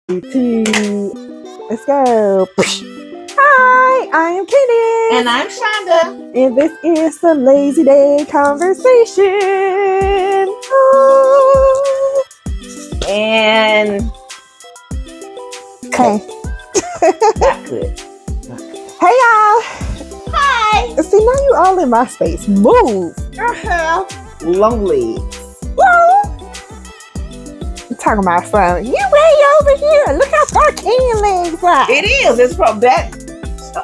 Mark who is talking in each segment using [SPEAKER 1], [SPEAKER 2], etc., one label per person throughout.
[SPEAKER 1] Two, let's go. Hi, I am Kenny.
[SPEAKER 2] And I'm Shonda.
[SPEAKER 1] And this is the Lazy Day Conversation. Ooh.
[SPEAKER 2] And
[SPEAKER 1] okay.
[SPEAKER 2] Not good.
[SPEAKER 1] Hey y'all.
[SPEAKER 2] Hi.
[SPEAKER 1] See, now you all in my space. Move.
[SPEAKER 2] Long legs.
[SPEAKER 1] I'm talking about something. You way over here. Look how far Kenny legs are.
[SPEAKER 2] It is. It's from that.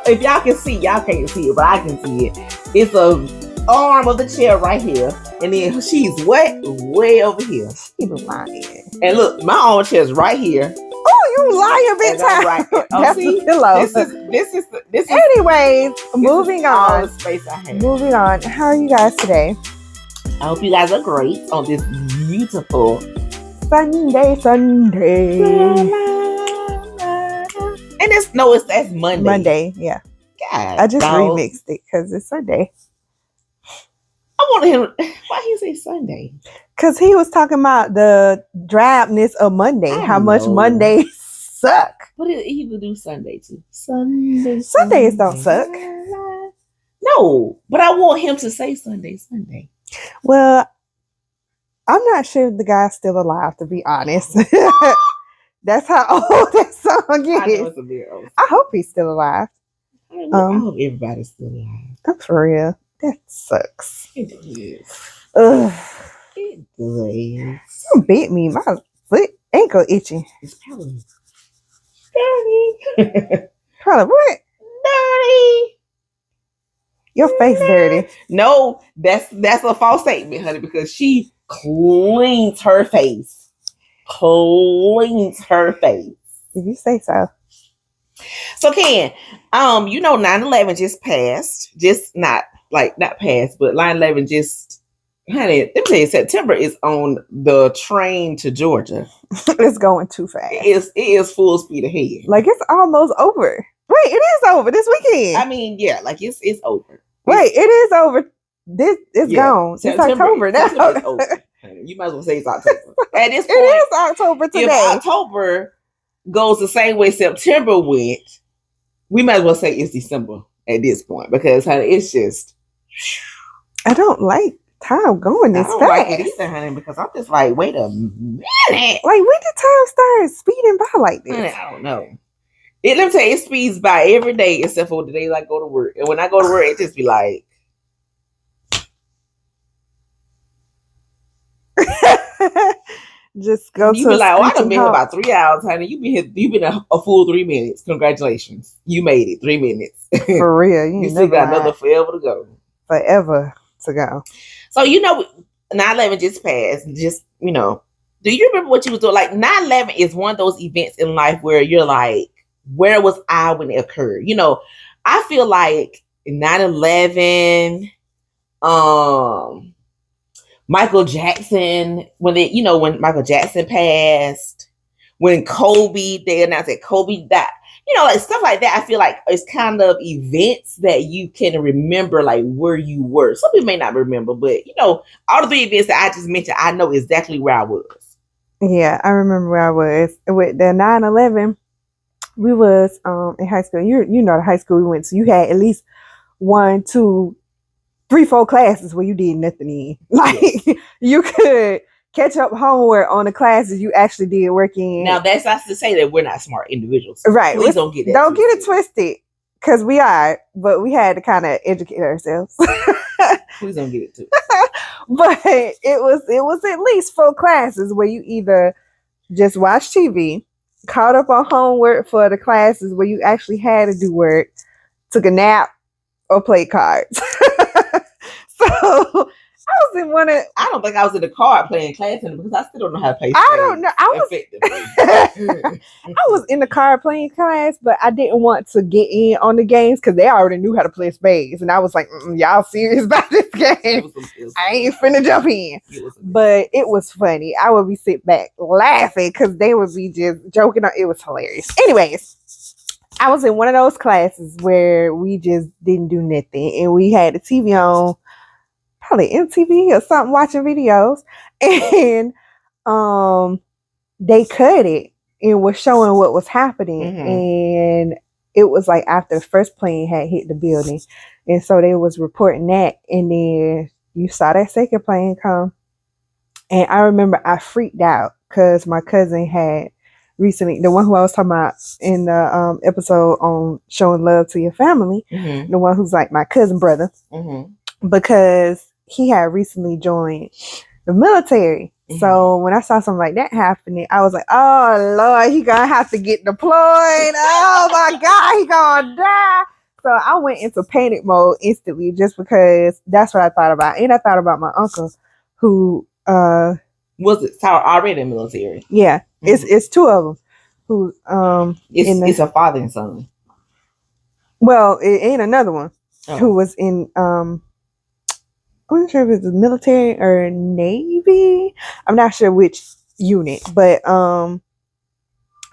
[SPEAKER 2] If y'all can see, y'all can't see it, but I can see it. It's a arm of the chair right here. And then she's way over here.
[SPEAKER 1] She lying.
[SPEAKER 2] And look, my armchair is right here.
[SPEAKER 1] Oh, you lying big time.
[SPEAKER 2] Right.
[SPEAKER 1] That's
[SPEAKER 2] see,
[SPEAKER 1] the pillow.
[SPEAKER 2] This is
[SPEAKER 1] Anyways, moving on.
[SPEAKER 2] All the space I have.
[SPEAKER 1] Moving on. How are you guys today?
[SPEAKER 2] I hope you guys are great on this beautiful
[SPEAKER 1] Sunday.
[SPEAKER 2] And that's Monday.
[SPEAKER 1] Monday, yeah.
[SPEAKER 2] God,
[SPEAKER 1] I just remixed it because it's Sunday.
[SPEAKER 2] I wanted him. Why he say Sunday?
[SPEAKER 1] Because he was talking about the drabness of Monday. How much Mondays suck.
[SPEAKER 2] But he would do Sunday too. Sundays
[SPEAKER 1] don't suck.
[SPEAKER 2] No, but I want him to say Sunday.
[SPEAKER 1] Well, I'm not sure if the guy's still alive, to be honest. That's how old that song is.
[SPEAKER 2] I know it's a bit old.
[SPEAKER 1] I hope he's still alive.
[SPEAKER 2] I hope everybody's still alive.
[SPEAKER 1] I'm for real. That sucks.
[SPEAKER 2] It is.
[SPEAKER 1] Ugh.
[SPEAKER 2] It does.
[SPEAKER 1] Someone beat me. My foot ankle itching.
[SPEAKER 2] It's probably dirty.
[SPEAKER 1] Probably what?
[SPEAKER 2] Dirty.
[SPEAKER 1] Your face dirty.
[SPEAKER 2] No, that's a false statement, honey, because she cleans her face.
[SPEAKER 1] If you say so.
[SPEAKER 2] So Ken, 9/11 just passed. Just not passed, but 9/11 just, honey, let me tell you, September is on the train to Georgia.
[SPEAKER 1] It's going too fast.
[SPEAKER 2] It is full speed ahead.
[SPEAKER 1] Like it's almost over. Wait, it is over this weekend.
[SPEAKER 2] I mean, yeah, like it's over.
[SPEAKER 1] Wait, it is over. It's gone.
[SPEAKER 2] September,
[SPEAKER 1] it's October now.
[SPEAKER 2] September is over. You might as well say it's October. At this point,
[SPEAKER 1] it is October today.
[SPEAKER 2] If October goes the same way September went, we might as well say it's December at this point, because honey, it's just.
[SPEAKER 1] I don't like time going this fast.
[SPEAKER 2] I don't like it either, honey, because I'm just like, wait a minute.
[SPEAKER 1] Like, when did time start speeding by like this?
[SPEAKER 2] Honey, I don't know. Let me tell you, it speeds by every day except for the days I go to work. And when I go to work, it just be like.
[SPEAKER 1] Just go
[SPEAKER 2] you
[SPEAKER 1] to
[SPEAKER 2] be like, I done been here about 3 hours, honey. You've been a full 3 minutes. Congratulations. You made it 3 minutes.
[SPEAKER 1] For real.
[SPEAKER 2] You still got another forever to go.
[SPEAKER 1] Forever to go.
[SPEAKER 2] So 9/11 just passed. Just, do you remember what you was doing? Like 9/11 is one of those events in life where you're like, where was I when it occurred? I feel like 9/11, Michael Jackson, when Michael Jackson passed, when they announced that Kobe died, like stuff like that. I feel like it's kind of events that you can remember, like where you were. Some people may not remember, but all the 3 events that I just mentioned, I know exactly where I was. Yeah,
[SPEAKER 1] I remember where I was with the 9/11. We was in high school. You know the high school we went to. You had at least 1, 2, 3, 4 classes where you did nothing in. Like, yes. You could catch up homework on the classes you actually did work in.
[SPEAKER 2] Now, that's not to say that we're not smart individuals.
[SPEAKER 1] Right.
[SPEAKER 2] Please don't get that
[SPEAKER 1] Don't get it twisted, because we are, but we had to kind of educate ourselves.
[SPEAKER 2] Please don't get it twisted.
[SPEAKER 1] But it was at least 4 classes where you either just watch TV, caught up on homework for the classes where you actually had to do work, took a nap, or played cards. So I was in one of.
[SPEAKER 2] I don't think I was in the card playing class because I still don't know how to play.
[SPEAKER 1] I don't know. I was in the card playing class, but I didn't want to get in on the games because they already knew how to play spades, and I was like, "Y'all serious about this game? I ain't finna jump in." But it was funny. I would be sitting back laughing because they would be just joking. It was hilarious. Anyways. I was in one of those classes where we just didn't do nothing, and we had the TV on, probably MTV or something, watching videos, and they cut it and was showing what was happening. And it was like after the first plane had hit the building. And so they was reporting that. And then you saw that second plane come. And I remember I freaked out because my cousin had recently, the one who I was talking about in the episode on showing love to your family, the one who's like my cousin brother, because he had recently joined the military. So when I saw something like that happening, I was like, oh Lord, he gonna have to get deployed. Oh my God, he gonna die. So I went into panic mode instantly just because that's what I thought about. And I thought about my uncle who
[SPEAKER 2] was it already in the military?
[SPEAKER 1] Yeah. It's two of them who
[SPEAKER 2] it's a father and son.
[SPEAKER 1] Well, it ain't another one who was in I'm not sure if it's the military or Navy. I'm not sure which unit, but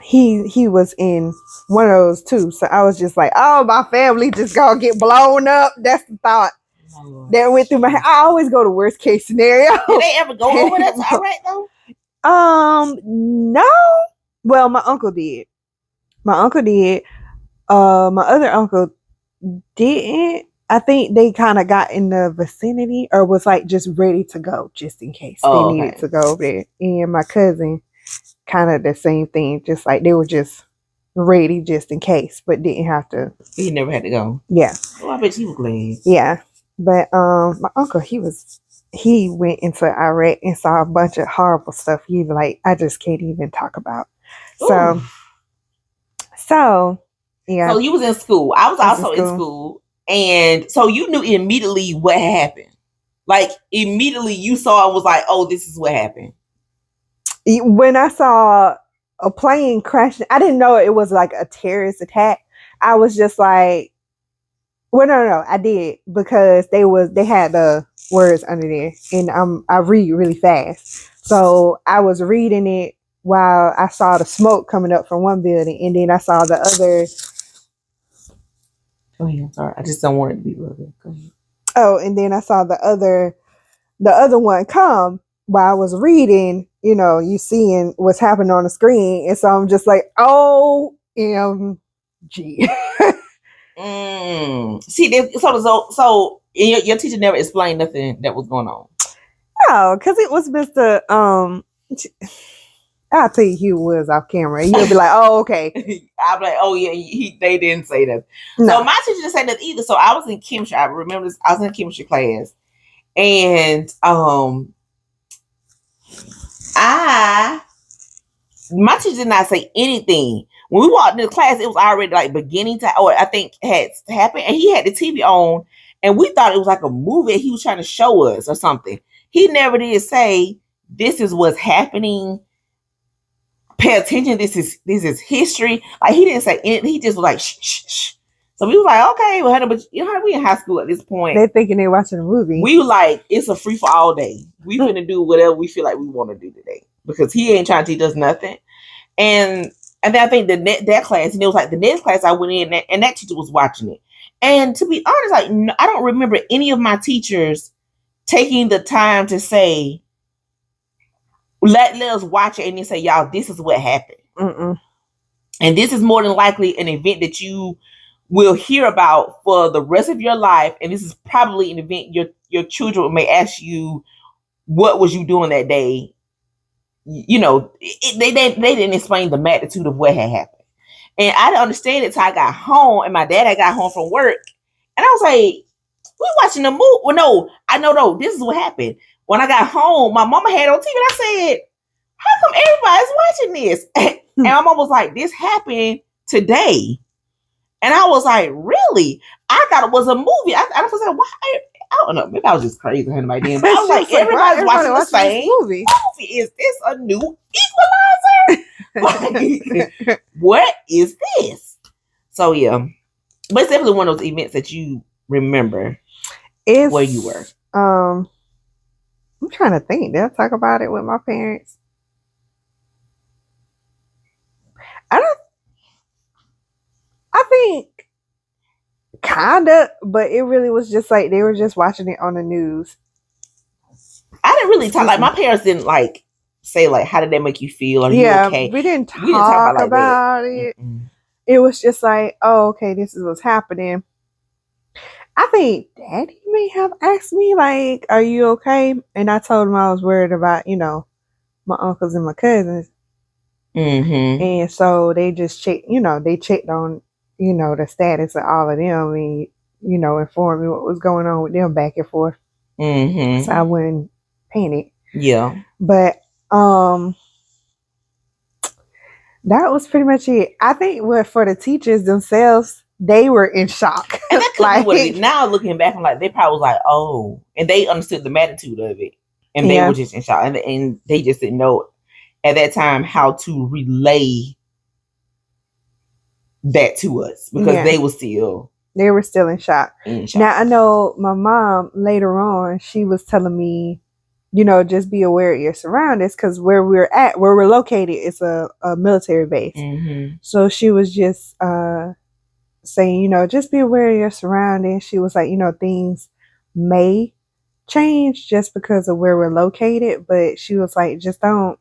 [SPEAKER 1] he was in one of those too. So I was just like, oh, my family just gonna get blown up. That's the thought that went through my head. I always go to worst case scenario.
[SPEAKER 2] Did they ever go over that to Iraq though?
[SPEAKER 1] No. Well, my uncle did. My other uncle didn't. I think they kind of got in the vicinity or was like just ready to go just in case they needed to go over there. And my cousin, kind of the same thing, just like they were just ready just in case, but didn't have to.
[SPEAKER 2] He never had to go.
[SPEAKER 1] Yeah.
[SPEAKER 2] Oh, I bet he was glad.
[SPEAKER 1] Yeah. But my uncle, he went into Iraq and saw a bunch of horrible stuff. He like, I just can't even talk about. So yeah.
[SPEAKER 2] So you was in school. I was also in school. And so you knew immediately what happened. Like immediately you saw and was like, oh, this is what happened.
[SPEAKER 1] When I saw a plane crashing, I didn't know it was like a terrorist attack. I was just like, well, no, I did because they had the words under there, and I read really fast, so I was reading it while I saw the smoke coming up from one building, and then I saw the other.
[SPEAKER 2] Go ahead. I'm sorry, I just don't want it to be rude. Go ahead.
[SPEAKER 1] Oh, and then I saw the other one come while I was reading. You know, you seeing what's happening on the screen, and so I'm just like, OMG.
[SPEAKER 2] See, so your teacher never explained nothing that was going on.
[SPEAKER 1] No, because it was Mr. I'll tell you who was off camera. You'll be like, oh, okay.
[SPEAKER 2] I'll be like, oh yeah, they didn't say that. No. So my teacher didn't say that either. So I was in chemistry. I remember this. I was in chemistry class, and my teacher did not say anything. When we walked into class, it was already like beginning to, or I think had happened, and he had the TV on, and we thought it was like a movie he was trying to show us or something. He never did say, this is what's happening. Pay attention. This is history. Like he didn't say anything. He just was like, shh, shh, shh. So we was like, okay, well, but you know how we in high school at this point.
[SPEAKER 1] They're thinking they're watching a movie.
[SPEAKER 2] We were like, it's a free for all day. We finna do whatever we feel like we want to do today because he ain't trying to teach us nothing. And then I think that class, and it was like the next class I went in, and that teacher was watching it. And to be honest, like I don't remember any of my teachers taking the time to say, let us watch it and then say, y'all, this is what happened.
[SPEAKER 1] Mm-mm.
[SPEAKER 2] And this is more than likely an event that you will hear about for the rest of your life. And this is probably an event your children may ask you, what was you doing that day? You know, they didn't explain the magnitude of what had happened. And I didn't understand it until I got home, and my dad had got home from work. And I was like, we watching a movie. Well, no, this is what happened. When I got home, my mama had on TV, and I said, how come everybody's watching this? And my mom was like, this happened today. And I was like, really? I thought it was a movie. I was like, why? I don't know. Maybe I was just crazy by then. But I was like, everybody's watching the same movie. Is this a new Equalizer? Like, what is this? So, yeah. But it's definitely one of those events that you remember where you were.
[SPEAKER 1] I'm trying to think. Did I talk about it with my parents? I think kinda, but it really was just like they were just watching it on the news.
[SPEAKER 2] I didn't really talk. Like my parents didn't like say like, how did that make you feel? Are you okay?
[SPEAKER 1] We didn't talk about it.
[SPEAKER 2] Mm-mm.
[SPEAKER 1] It was just like, oh, okay, this is what's happening. I think Daddy may have asked me like, "Are you okay?" And I told him I was worried about, my uncles and my cousins.
[SPEAKER 2] Mm-hmm.
[SPEAKER 1] And so they just checked, they checked on, the status of all of them and, informed me what was going on with them back and forth.
[SPEAKER 2] Mm-hmm.
[SPEAKER 1] So I wouldn't panic.
[SPEAKER 2] Yeah.
[SPEAKER 1] But that was pretty much it. I think for the teachers themselves, they were in shock.
[SPEAKER 2] And that could be what it is. Now looking back, I'm like, they probably was like, oh, and they understood the magnitude of it. And they were just in shock. And they just didn't know at that time how to relay that to us because they were still in shock.
[SPEAKER 1] Now I know my mom later on, she was telling me, just be aware of your surroundings because where we're located is a military base.
[SPEAKER 2] Mm-hmm.
[SPEAKER 1] So she was just saying, just be aware of your surroundings. She was like, things may change just because of where we're located, but she was like, just don't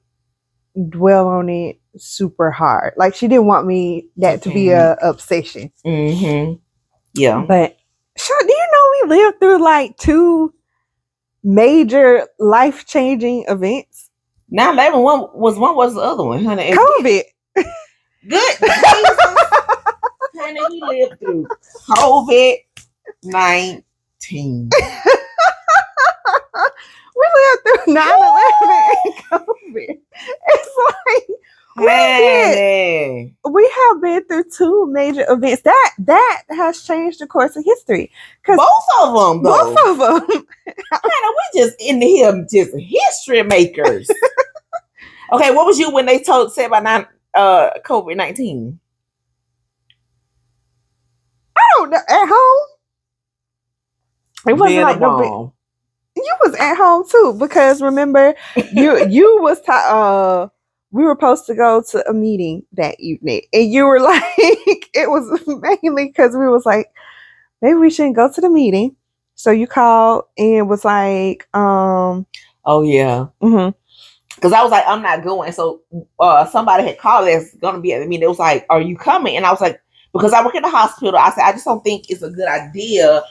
[SPEAKER 1] dwell on it super hard. Like she didn't want me that to be a obsession.
[SPEAKER 2] Mm-hmm. Yeah.
[SPEAKER 1] But do you know we lived through like 2 major life-changing events?
[SPEAKER 2] 9/11 was the other one, honey.
[SPEAKER 1] COVID.
[SPEAKER 2] Good Jesus. Honey, we lived through COVID-19.
[SPEAKER 1] We lived through 9/11 and COVID. It's like we have been through 2 major events that has changed the course of history.
[SPEAKER 2] Both of them, though.
[SPEAKER 1] Both of them.
[SPEAKER 2] We just in here, just history makers. Okay, what was you when they said about COVID-19?
[SPEAKER 1] I don't know. At home, it wasn't like no big. You was at home too because remember you was we were supposed to go to a meeting that evening and you were like it was mainly because we was like maybe we shouldn't go to the meeting, so you called and was like
[SPEAKER 2] oh yeah,
[SPEAKER 1] mm-hmm.
[SPEAKER 2] Because I was like, I'm not going. So somebody had called that's gonna be at the meeting. It was like, are you coming? And I was like, because I work in the hospital, I said I just don't think it's a good idea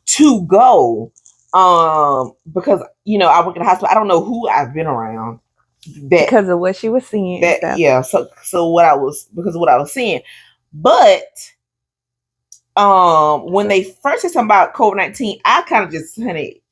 [SPEAKER 2] to go. Because I work in the hospital. I don't know who I've been around
[SPEAKER 1] because of what she was seeing.
[SPEAKER 2] So what I was seeing, but when they first said something about COVID-19, I kind of just, honey,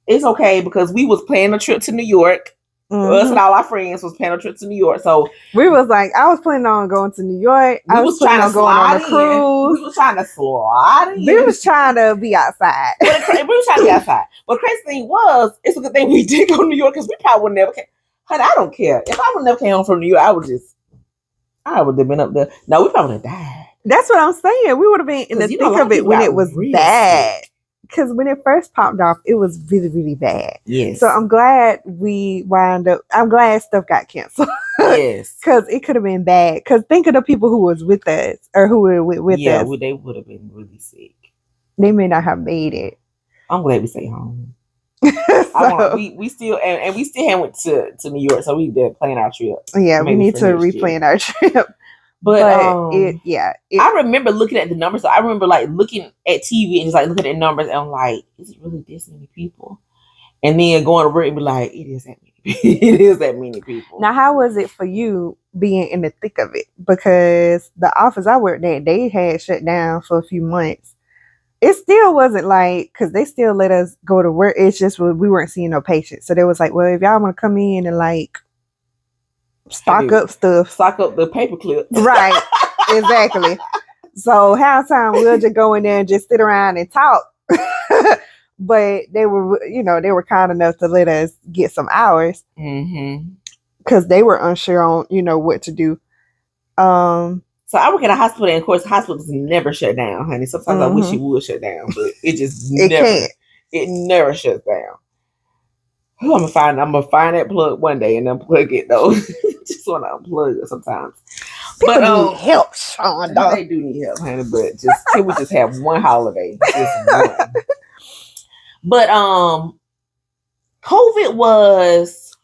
[SPEAKER 2] it's okay because we was planning a trip to New York. Mm-hmm. Us and all our friends was planning a trip to New York. So
[SPEAKER 1] we was like, I was planning on going to New York. I was planning on going on a cruise.
[SPEAKER 2] We was trying to slide in.
[SPEAKER 1] We was trying to be outside.
[SPEAKER 2] We was trying to be outside. But the crazy thing was, it's a good thing we did go to New York because we probably would never came. Honey, I don't care. If I would never came home from New York, I would have been up there. No, we probably would have died.
[SPEAKER 1] That's what I'm saying. We would have been in the thick of it when it was bad. Because when it first popped off, it was really, really bad.
[SPEAKER 2] Yes.
[SPEAKER 1] So I'm glad I'm glad stuff got canceled.
[SPEAKER 2] Yes.
[SPEAKER 1] Because it could have been bad. Because think of the people who was with us or who were with us.
[SPEAKER 2] Yeah, they would have been really sick.
[SPEAKER 1] They may not have made it.
[SPEAKER 2] I'm glad we stay home. We still haven't went to New York, so we did plan our trip.
[SPEAKER 1] Yeah, we need to replan our trip. But
[SPEAKER 2] I remember looking at the numbers. So I remember like looking at TV and just like looking at the numbers and I'm like, is it really this many people? And then going to work and be like, it is that many. It is that many people.
[SPEAKER 1] Now, how was it for you being in the thick of it? Because the office I worked at, they had shut down for a few months. It still wasn't like, because they still let us go to work. It's just we weren't seeing no patients. So they was like, well, if y'all want to come in and like stock up
[SPEAKER 2] the paper clips.
[SPEAKER 1] Right. Exactly. So half time we'll just go in there and just sit around and talk. But they were kind enough to let us get some hours.
[SPEAKER 2] Mm-hmm.
[SPEAKER 1] Because they were unsure on, what to do.
[SPEAKER 2] So I work at a hospital, and of course, hospitals never shut down, honey. Sometimes I wish it would shut down, but it just never shuts down. I'm gonna find that plug one day and unplug it though. Just want to unplug it sometimes.
[SPEAKER 1] People need help, Sean.
[SPEAKER 2] They do need help, honey. But can we just have one holiday? Just one. But COVID was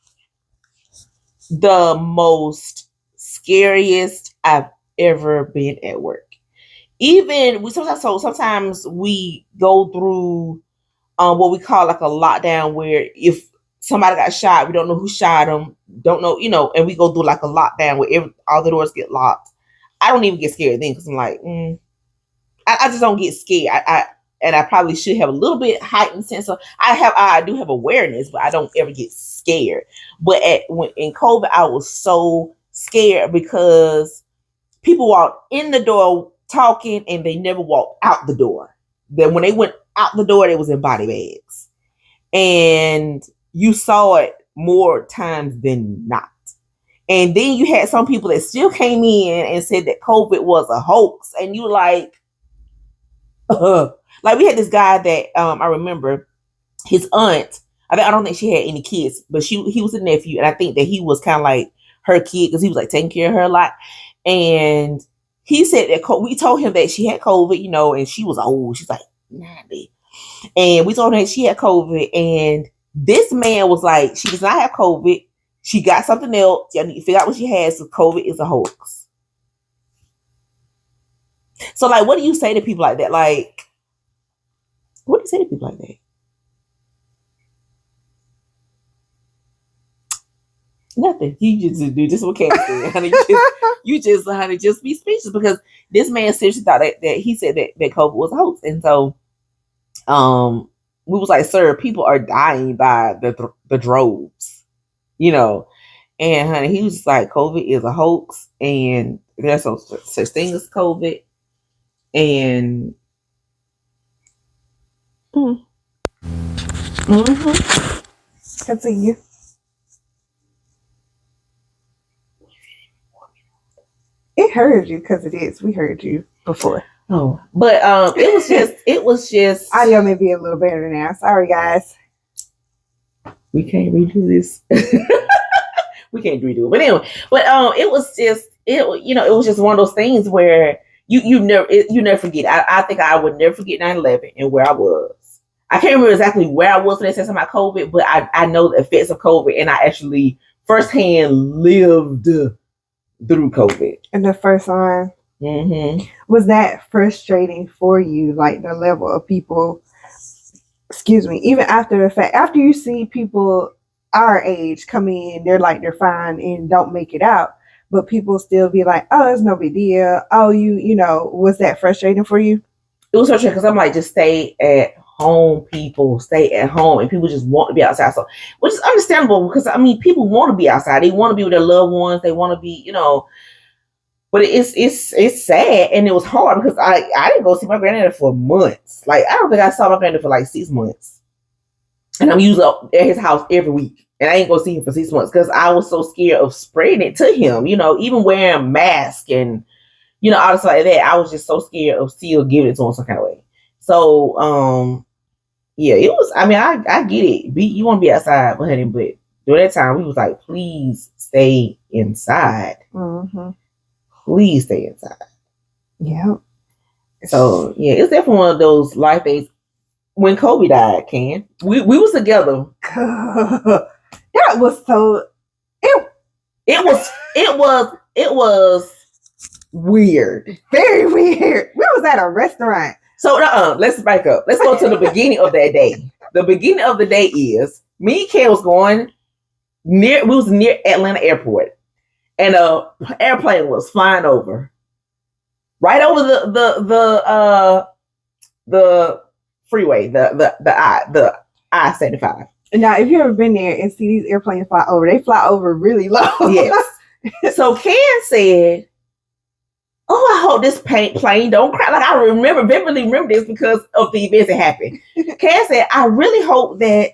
[SPEAKER 2] the most scariest I've ever been at work. Even sometimes we go through what we call like a lockdown, where if somebody got shot, we don't know who shot them, don't know, and we go through like a lockdown where all the doors get locked. I don't even get scared then, because I'm like, I just don't get scared. I probably should have a little bit heightened sense of, I do have awareness, but I don't ever get scared. But in COVID, I was so scared because people walked in the door talking and they never walked out the door. Then when they went out the door, they was in body bags. And you saw it more times than not. And then you had some people that still came in and said that COVID was a hoax. And you like we had this guy that I remember, his aunt, I don't think she had any kids, but he was a nephew. And I think that he was kind of like her kid, because he was like taking care of her a lot. And he said that we told him that she had COVID, and she was old. She's like 90. And we told her that she had COVID. And this man was like, she does not have COVID. She got something else. Y'all need to figure out what she has. So COVID is a hoax. So, like, what do you say to people like that? Like, what do you say to people like that? Nothing. You just do just what Kat said, honey. Honey, just be speechless, because this man seriously thought that he said that COVID was a hoax. And so, we was like, sir, people are dying by the droves, And honey, he was just like, COVID is a hoax, and there's no such thing as COVID. And
[SPEAKER 1] Continue. It heard you because it is. We heard you before.
[SPEAKER 2] Oh, but it was just
[SPEAKER 1] audio may be a little better now. Sorry, guys.
[SPEAKER 2] We can't redo this. We can't redo it. But anyway, it was just one of those things where you never forget. I think I would never forget 9/11 and where I was. I can't remember exactly where I was when they said something about COVID, but I know the effects of COVID, and I actually firsthand lived through COVID.
[SPEAKER 1] And the first line, was that frustrating for you? Like the level of people, even after the fact, after you see people our age come in, they're fine and don't make it out, but people still be like, oh, it's no big deal. Oh, was that frustrating for you?
[SPEAKER 2] It was frustrating because I'm like, just stay at home, people, stay at home, and people just want to be outside. So, which is understandable, because people want to be outside. They want to be with their loved ones. They want to be, but it's sad, and it was hard because I didn't go see my granddad for months. Like, I don't think I saw my granddad for like 6 months, and I'm usually up at his house every week, and I ain't go see him for 6 months because I was so scared of spreading it to him. Even wearing a mask and all this like that. I was just so scared of still giving it to him some kind of way. So, yeah, it was. I get it. You want to be outside, but honey, but during that time, we was like, please stay inside. Please stay inside.
[SPEAKER 1] Yeah.
[SPEAKER 2] So yeah, it's definitely one of those life things. When Kobe died, we was together.
[SPEAKER 1] That was so.
[SPEAKER 2] It was weird.
[SPEAKER 1] Very weird. We was at a restaurant.
[SPEAKER 2] So let's back up. Let's go to the beginning of that day. The beginning of the day is me and Ken was going we was near Atlanta Airport, and a airplane was flying over, right over the freeway, the I-75.
[SPEAKER 1] Now, if you've ever been there and see these airplanes fly over, they fly over really low.
[SPEAKER 2] Yes. So Ken said, oh, I hope this plane don't crash. Like, I vividly remember this because of the events that happened. Ken said, I really hope that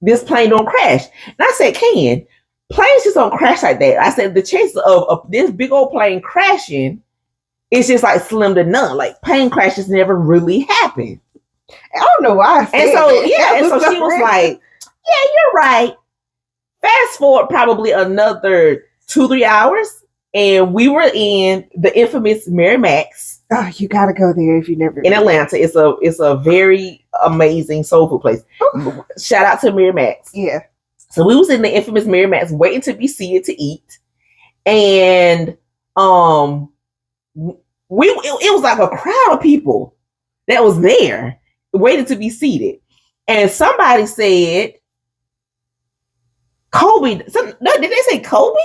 [SPEAKER 2] this plane don't crash. And I said, Ken, planes just don't crash like that. I said, the chances of this big old plane crashing is just like slim to none. Like, plane crashes never really happen.
[SPEAKER 1] I don't know why.
[SPEAKER 2] And so she was like, yeah, you're right. Fast forward probably another 2-3 hours, and we were in the infamous Mary Mac's.
[SPEAKER 1] Oh, you gotta go there if you never
[SPEAKER 2] in Atlanta. It's a very amazing soul food place. Ooh. Shout out to Mary Mac's.
[SPEAKER 1] Yeah.
[SPEAKER 2] So we was in the infamous Mary Matt's waiting to be seated to eat. And it was like a crowd of people that was there waiting to be seated. And somebody said, Kobe. Did they say Kobe?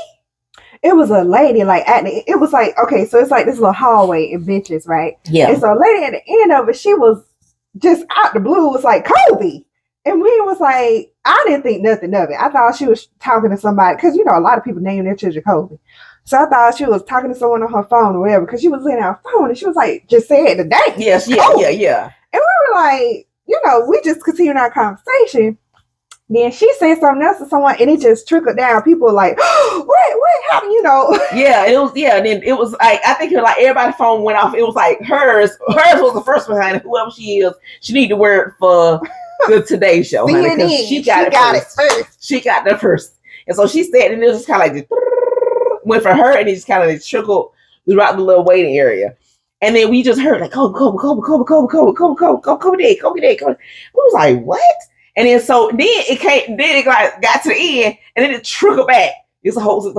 [SPEAKER 1] It was a lady, like, it was like, okay, so it's like this little hallway and benches, right?
[SPEAKER 2] Yeah.
[SPEAKER 1] And so a lady at the end of it, she was just out the blue, was like, Kobe. And we was like, I didn't think nothing of it. I thought she was talking to somebody, because, you know, a lot of people name their children Kobe. So I thought she was talking to someone on her phone or whatever, because she was looking at her phone and she was like, just saying the date.
[SPEAKER 2] Yes, yeah.
[SPEAKER 1] And we were like, you know, we just continued our conversation. Then she said something else to someone, and it just trickled down. People were like, what happened? You know?
[SPEAKER 2] Yeah, it was. Yeah, and then it was like, I think it was like everybody's phone went off. It was like hers was the first behind it. Whoever she is, she need to wear it for the Today Show. Honey, she got it first. She got the first, and so she said, and it was just kind of like went for her, and it just kind of trickled throughout the little waiting area. And then we just heard like, Kobe Day. We was like, what? And then so then it got to the end, and then it trickled back. It's a host. You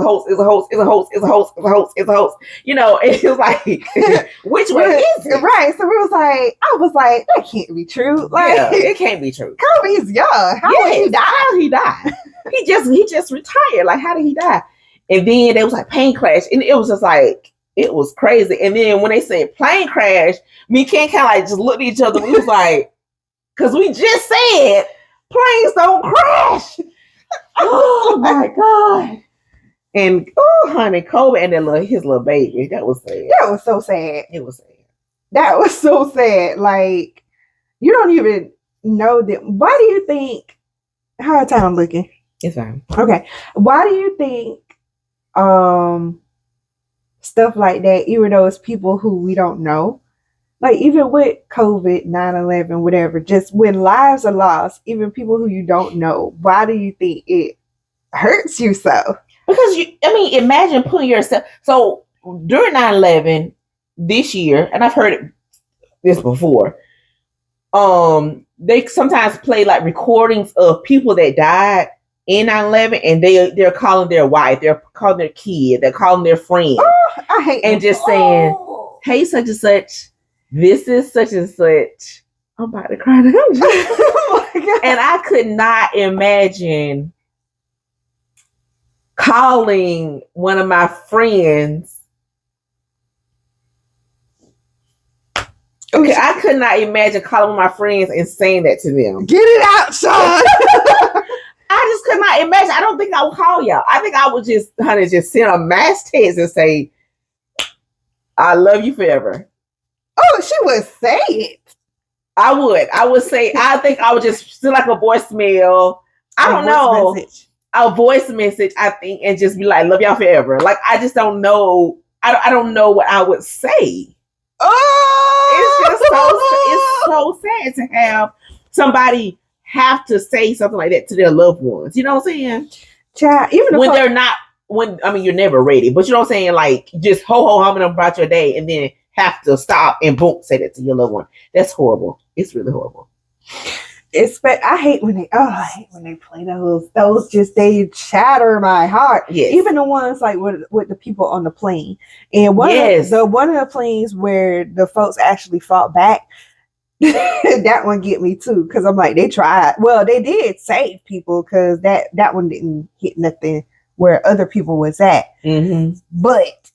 [SPEAKER 2] know, and it was like, which way is it?
[SPEAKER 1] Right. So I was like, that can't be true. Like,
[SPEAKER 2] yeah, it can't be true.
[SPEAKER 1] Kobe's young. How did he die?
[SPEAKER 2] How did he die? he just retired. Like, how did he die? And then there was like plane crash, and it was just like, it was crazy. And then when they said plane crash, me and Ken kind of like just looked at each other. We was like, because we just said planes don't crash. Oh my God. And honey, Kobe and his little baby. That was sad.
[SPEAKER 1] That was so sad.
[SPEAKER 2] It was sad.
[SPEAKER 1] That was so sad. Like, you don't even know that. Why do you think, how time looking?
[SPEAKER 2] It's fine.
[SPEAKER 1] Okay. Why do you think stuff like that, even though it's people who we don't know, like even with COVID, 9/11, whatever, just when lives are lost, even people who you don't know, why do you think it hurts you so?
[SPEAKER 2] Because imagine putting yourself, so during 9/11 this year, and I've heard this before, they sometimes play like recordings of people that died in 9/11, and they're calling their wife, they're calling their kid, they're calling their friend.
[SPEAKER 1] I hate
[SPEAKER 2] and just saying, hey, such and such, this is such and such. I'm about to cry now.
[SPEAKER 1] Oh my God.
[SPEAKER 2] And I could not imagine calling one of my friends. Okay, I could not imagine calling one of my friends and saying that to them.
[SPEAKER 1] Get it out, Sean.
[SPEAKER 2] I just could not imagine. I don't think I would call y'all. I think I would just send a mass text and say, I love you forever.
[SPEAKER 1] Oh, she would say it.
[SPEAKER 2] I would say, I think I would just send like a voicemail. I don't know. A voice message, I think, and just be like, love y'all forever. Like, I just don't know. I don't know what I would say.
[SPEAKER 1] Oh,
[SPEAKER 2] it's so sad to have somebody have to say something like that to their loved ones. You know what I'm saying?
[SPEAKER 1] Child, even
[SPEAKER 2] when they're not, you're never ready, but you know what I'm saying? Like, just humming about your day and then have to stop and boom, say that to your loved one. That's horrible. It's really horrible.
[SPEAKER 1] I hate when they play those just, they shatter my heart.
[SPEAKER 2] Yes.
[SPEAKER 1] Even the ones like with the people on the plane, and one of the planes where the folks actually fought back. That one get me too, because I'm like, they tried. Well, they did save people, because that one didn't hit nothing where other people was at. Mm-hmm. But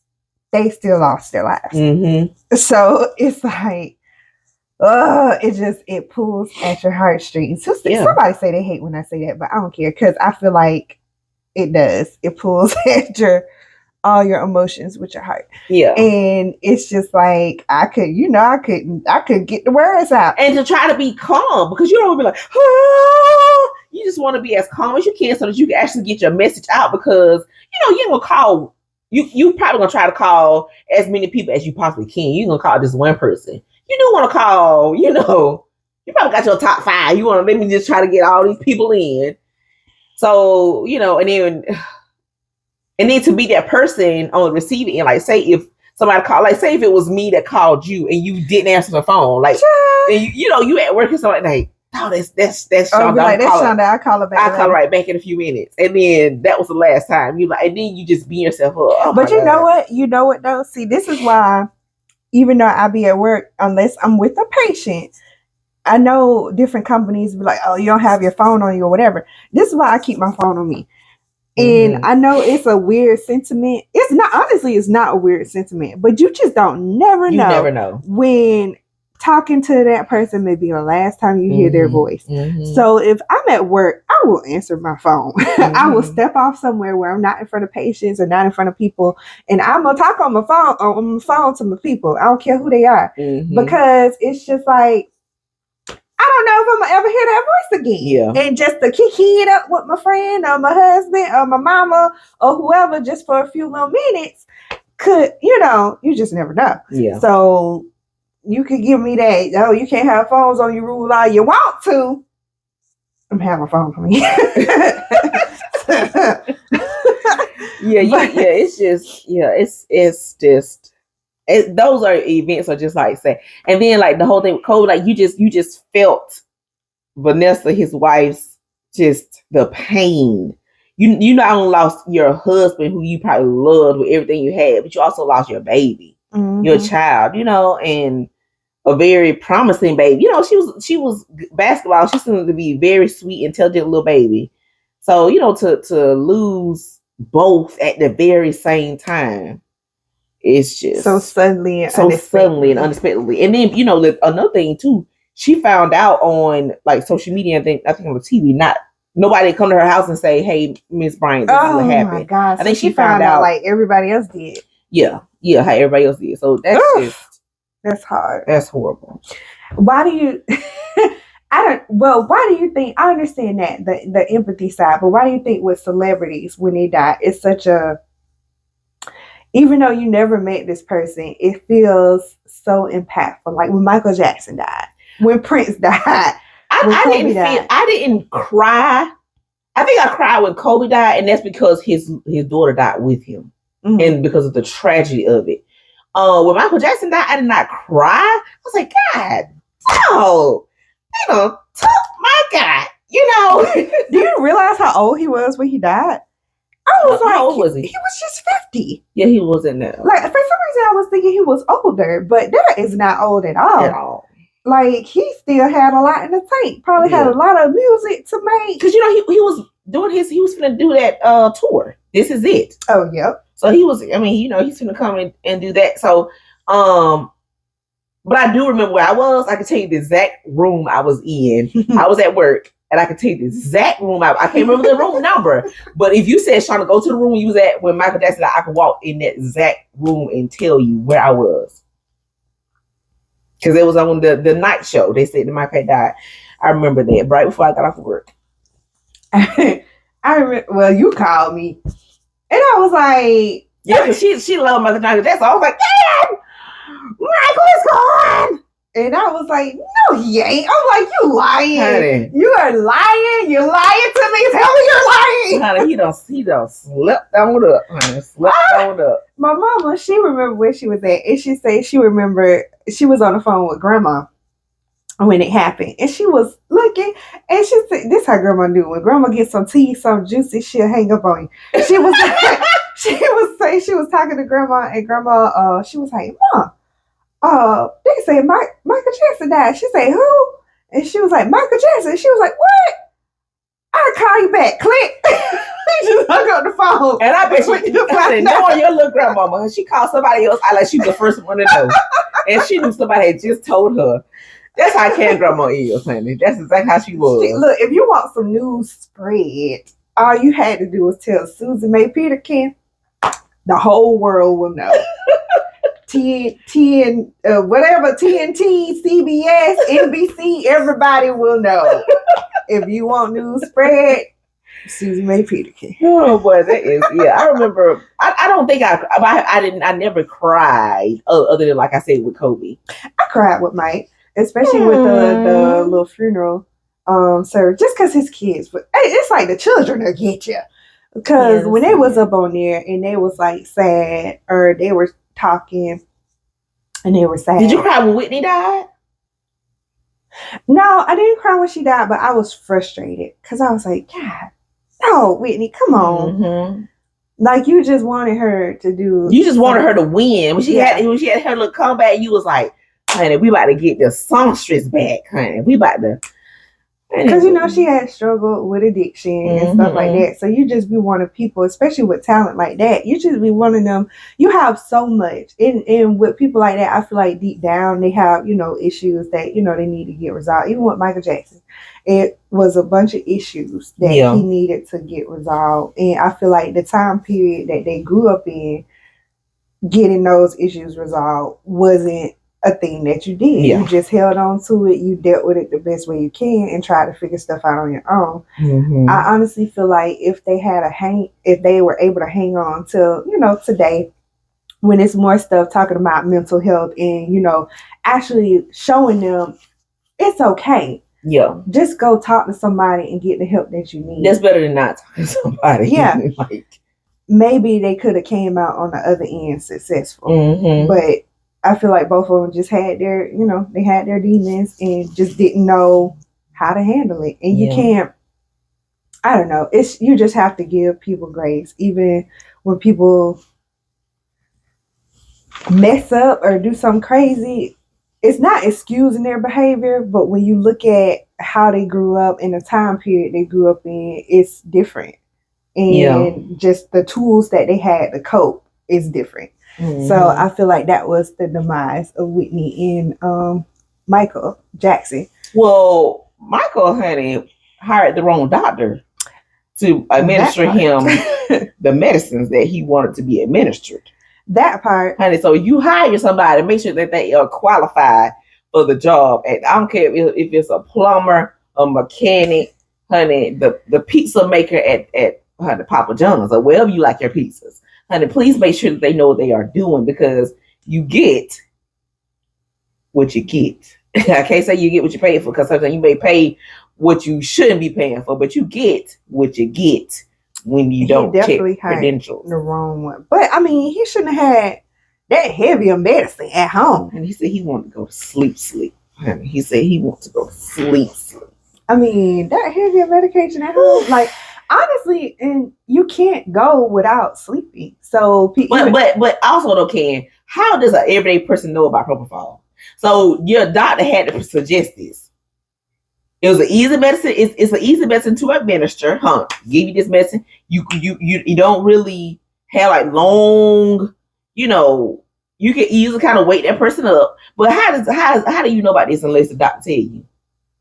[SPEAKER 1] they still lost their lives. Mm-hmm. So it's like, it pulls at your heartstrings. Somebody say they hate when I say that, but I don't care, because I feel like it does. It pulls at all your emotions with your heart.
[SPEAKER 2] Yeah.
[SPEAKER 1] And it's just like, I could get the words out.
[SPEAKER 2] And to try to be calm, because you don't want to be like, you just want to be as calm as you can so that you can actually get your message out, because, you ain't gonna call, you probably gonna try to call as many people as you possibly can. You're gonna call just one person. You do want to call, you probably got your top 5. You want to let me just try to get all these people in. So, and then to be that person on the receiving end, like, say if somebody called, like, say if it was me that called you and you didn't answer the phone, like, and you at work and something like, oh, that's
[SPEAKER 1] Oh,
[SPEAKER 2] Shonda.
[SPEAKER 1] like that's Shonda. I call her back.
[SPEAKER 2] I'll call her right back in a few minutes. And then that was the last time. You like, and then you just beat yourself up. Oh,
[SPEAKER 1] but you know what? You know what though? See, this is why, even though I be at work, unless I'm with a patient, I know different companies be like, oh, you don't have your phone on you or whatever. This is why I keep my phone on me. And I know it's a weird sentiment. It's not, honestly, it's not a weird sentiment, but you just never know when talking to that person may be the last time you hear their voice. So if I'm at work, I will answer my phone. I will step off somewhere where I'm not in front of patients or not in front of people, and I'm gonna talk on my phone to my people. I don't care who they are, because it's just like, I don't know if I'm gonna ever hear that voice again. Yeah. And just to kick it up with my friend or my husband or my mama or whoever just for a few little minutes could, you just never know. Yeah. So you could give me that, oh, you can't have phones on your rule all you want to. I'm having a phone for me.
[SPEAKER 2] It's just those are events are just like say, and then like the whole thing with COVID, like you just felt Vanessa, his wife's, just the pain. You not only lost your husband, who you probably loved with everything you had, but you also lost your baby, your child, and a very promising baby. She was basketball. She seemed to be very sweet, intelligent little baby. So to lose both at the very same time, it's just
[SPEAKER 1] so suddenly and
[SPEAKER 2] unexpectedly. And then another thing too, she found out on like social media. I think on the TV. Not nobody come to her house and say, "Hey, Miss Bryant, this is what happened." Oh my
[SPEAKER 1] God! I think she found out like everybody else did.
[SPEAKER 2] Yeah, how everybody else did. So that's
[SPEAKER 1] that's hard.
[SPEAKER 2] That's horrible.
[SPEAKER 1] Why do you? Why do you think? I understand that the empathy side, but why do you think with celebrities when they die, it's such a, even though you never met this person, it feels so impactful. Like when Michael Jackson died, when Prince died,
[SPEAKER 2] I didn't cry. I think I cried when Kobe died, and that's because his daughter died with him, and because of the tragedy of it. When Michael Jackson died, I did not cry. I was like, God, no, my God,
[SPEAKER 1] Do you realize how old he was when he died? I was like, how old was he? He was just 50.
[SPEAKER 2] Yeah, he wasn't there.
[SPEAKER 1] Like, for some reason, I was thinking he was older, but that is not old at all. Like, he still had a lot in the tank. Probably had a lot of music to make.
[SPEAKER 2] Because, he was doing he was going to do that tour. This is it.
[SPEAKER 1] Oh, yep.
[SPEAKER 2] So he was, he's going to come and do that. So, but I do remember where I was. I can tell you the exact room I was in. I was at work. And I can tell you the exact room. I can't remember the room number. But if you said, Shauna, go to the room you was at when Michael Jackson died, I could walk in that exact room and tell you where I was. Because it was on the night show. They said that Michael had died. I remember that right before I got off of work.
[SPEAKER 1] I remember, well, you called me. And I was like...
[SPEAKER 2] Yeah, she loved Michael Jackson. That's all. I was like, damn! Michael is gone!
[SPEAKER 1] And I was like, no, he ain't. I'm like, you lying. Honey. You are lying. You're lying to me. Tell me you're lying.
[SPEAKER 2] Honey, he done slept on up. Honey, slept on up.
[SPEAKER 1] My mama, she remembered where she was at. And she said she remembered she was on the phone with grandma when it happened. And she was looking. And she said, this how grandma do. When grandma gets some tea, some juicy, she'll hang up on you. She was she was talking to grandma. And grandma, she was like, Mom. They say Michael Jackson died. She said, who? And she was like, Michael Jackson. She was like, what? I'll call you back. Click. She just hung up the phone.
[SPEAKER 2] And I bet knowing your little grandmama, she called somebody else. I like she was the first one to know. And she knew somebody had just told her. That's how Ken grandma is, honey. That's exactly how she was.
[SPEAKER 1] Look, if you want some news spread, all you had to do was tell Susan Mae Peterkin. The whole world will know. Whatever, TNT, CBS, NBC, everybody will know. If you want news spread, Susan Mae Peterkin.
[SPEAKER 2] Oh boy, that is, yeah. I remember. I don't think I never cried other than like I said with Kobe.
[SPEAKER 1] I cried with Mike, especially with the little funeral service, just because his kids. But it's like the children will get you, because when they was up on there and they was like sad or they were talking and they were sad.
[SPEAKER 2] Did you cry when Whitney died?
[SPEAKER 1] No, I didn't cry when she died, but I was frustrated because I was like, God, no, Whitney, come on.
[SPEAKER 2] Mm-hmm.
[SPEAKER 1] Like you just wanted her to do.
[SPEAKER 2] You just wanted her to win. When she had her little comeback, you was like, honey, we about to get the songstress back, honey. We about to.
[SPEAKER 1] Because, she had struggled with addiction and stuff like that. So you just be wanting people, especially with talent like that, you just be wanting them. You have so much. And with people like that, I feel like deep down they have, issues that, they need to get resolved. Even with Michael Jackson, it was a bunch of issues that he needed to get resolved. And I feel like the time period that they grew up in, getting those issues resolved wasn't a thing that you did. You just held on to it. You dealt with it the best way you can and tried to figure stuff out on your own. Mm-hmm. I honestly feel like if they were able to hang on till, today, when it's more stuff talking about mental health and, actually showing them it's okay.
[SPEAKER 2] Yeah.
[SPEAKER 1] Just go talk to somebody and get the help that you need.
[SPEAKER 2] That's better than not talking to somebody.
[SPEAKER 1] Yeah. Maybe they could have came out on the other end successful. Mm-hmm. But I feel like both of them just had their, they had their demons and just didn't know how to handle it. And you can't, I don't know, you just have to give people grace. Even when people mess up or do something crazy, it's not excusing their behavior, but when you look at how they grew up in the time period they grew up in, it's different. And just the tools that they had to cope is different. Mm-hmm. So I feel like that was the demise of Whitney and Michael Jackson.
[SPEAKER 2] Well, Michael, honey, hired the wrong doctor to administer him the medicines that he wanted to be administered.
[SPEAKER 1] That part.
[SPEAKER 2] Honey, so you hire somebody, make sure that they are qualified for the job. And I don't care if it's a plumber, a mechanic, honey, the pizza maker at honey, Papa John's or wherever you like your pizzas. Honey, please make sure that they know what they are doing because you get what you get. I can't say you get what you pay for because sometimes you may pay what you shouldn't be paying for, but you get what you get when you don't check credentials.
[SPEAKER 1] The wrong one. But I mean, he shouldn't have had that heavy of medicine at home.
[SPEAKER 2] And he said he wanted to go to sleep. Honey, he said he wants to go to sleep.
[SPEAKER 1] I mean, that heavy of medication at home, like honestly, and you can't go without sleeping. So,
[SPEAKER 2] but also though, Ken, how does an everyday person know about propofol? So your doctor had to suggest this. It was an easy medicine. It's an easy medicine to administer. Give you this medicine. You don't really have like long. You can easily kind of wake that person up. But how do you know about this unless the doctor tell you?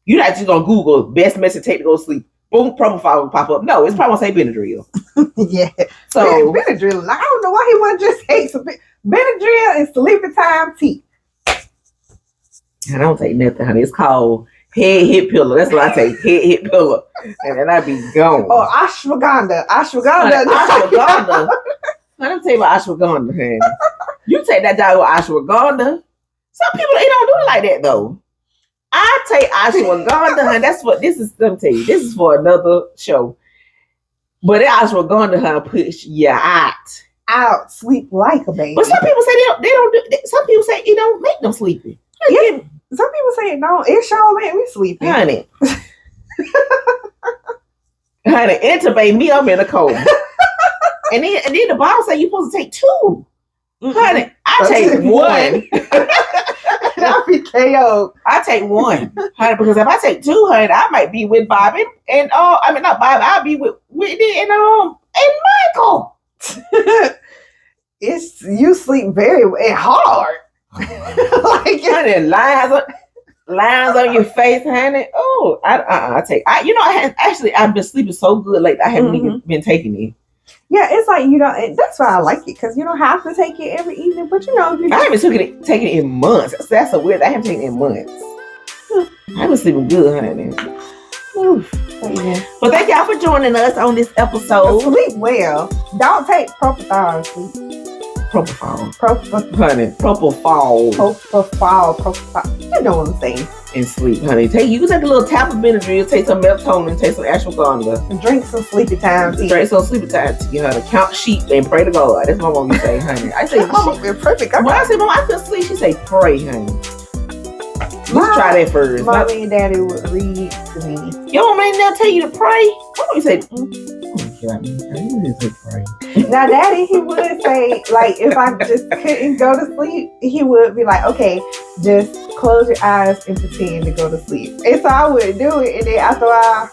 [SPEAKER 2] You're not just gonna Google best medicine to take to go to sleep. Boom, propofol will pop up. No, it's probably gonna say Benadryl.
[SPEAKER 1] Yeah. So Benadryl. Like, I don't know why he wouldn't just take some Benadryl and sleeping time tea.
[SPEAKER 2] I don't take nothing, honey. It's called head hit pillow. That's what I take. Head hit pillow, and then I be gone.
[SPEAKER 1] Oh, ashwagandha.
[SPEAKER 2] Honey, ashwagandha. Let me tell you about ashwagandha, honey. You take that dog with ashwagandha. Some people they don't do it like that though. I take ashwagandha, honey. That's what this is. Let me tell you, this is for another show. But that ashwagandha, honey, push you out,
[SPEAKER 1] sleep like a baby.
[SPEAKER 2] But some people say they don't do. Some people say it don't make them sleepy.
[SPEAKER 1] Yeah. Some people say it don't. It sure make me sleepy,
[SPEAKER 2] honey. Honey, intubate me. I'm in a coma. and then the Bible say you're supposed to take 2. Mm-hmm. Honey, I take 1.
[SPEAKER 1] I'll be KO.
[SPEAKER 2] I take 1, honey, because if I take 2, honey, I might be with Bob and I mean not Bob. I'll be with Whitney and Michael.
[SPEAKER 1] It's you sleep very hard.
[SPEAKER 2] Like honey, lines on your face, honey. Oh, I take. I've been sleeping so good lately. I haven't even been taking it.
[SPEAKER 1] Yeah, it's like that's why I like it because you don't have to take it every evening. But
[SPEAKER 2] I haven't taken it in months. That's so weird. I haven't taken it in months. I've been sleeping good, honey. But thank y'all for joining us on this episode.
[SPEAKER 1] Sleep well. Don't take propofol sleep.
[SPEAKER 2] Propofol. Honey, propofol.
[SPEAKER 1] You know what I'm saying.
[SPEAKER 2] And sleep, honey. You can take a little tap of Benadryl, take some melatonin, take some ashwagandha.
[SPEAKER 1] And drink some sleepy time tea.
[SPEAKER 2] Honey. Count sheep and pray to God. That's what my mom say, honey. I say, Mama,
[SPEAKER 1] sheep is perfect.
[SPEAKER 2] When I say, Mama, I feel sleep, she say, pray, honey. Let's try that first.
[SPEAKER 1] Mommy and daddy would read to me.
[SPEAKER 2] Your mom ain't never tell you to pray? What do you say?
[SPEAKER 1] Now, daddy, he would say, like, if I just couldn't go to sleep, he would be like, okay, just close your eyes and pretend to go to sleep. And so I would do it, and then after a while,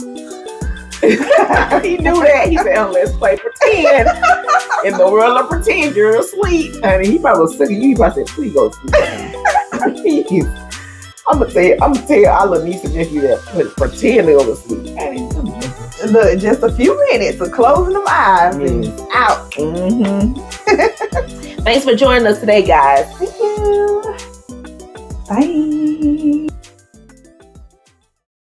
[SPEAKER 2] he knew that. He said, oh, let's play pretend. In the world of pretend, you're asleep. And he probably was sick of you. He probably said, please go to sleep. Please. I'm gonna tell you, I little niece suggest you that. Pretend to go to sleep.
[SPEAKER 1] Look, just a few minutes of closing them eyes and out.
[SPEAKER 2] Mm-hmm. Thanks for joining us today, guys.
[SPEAKER 1] Thank you. Bye.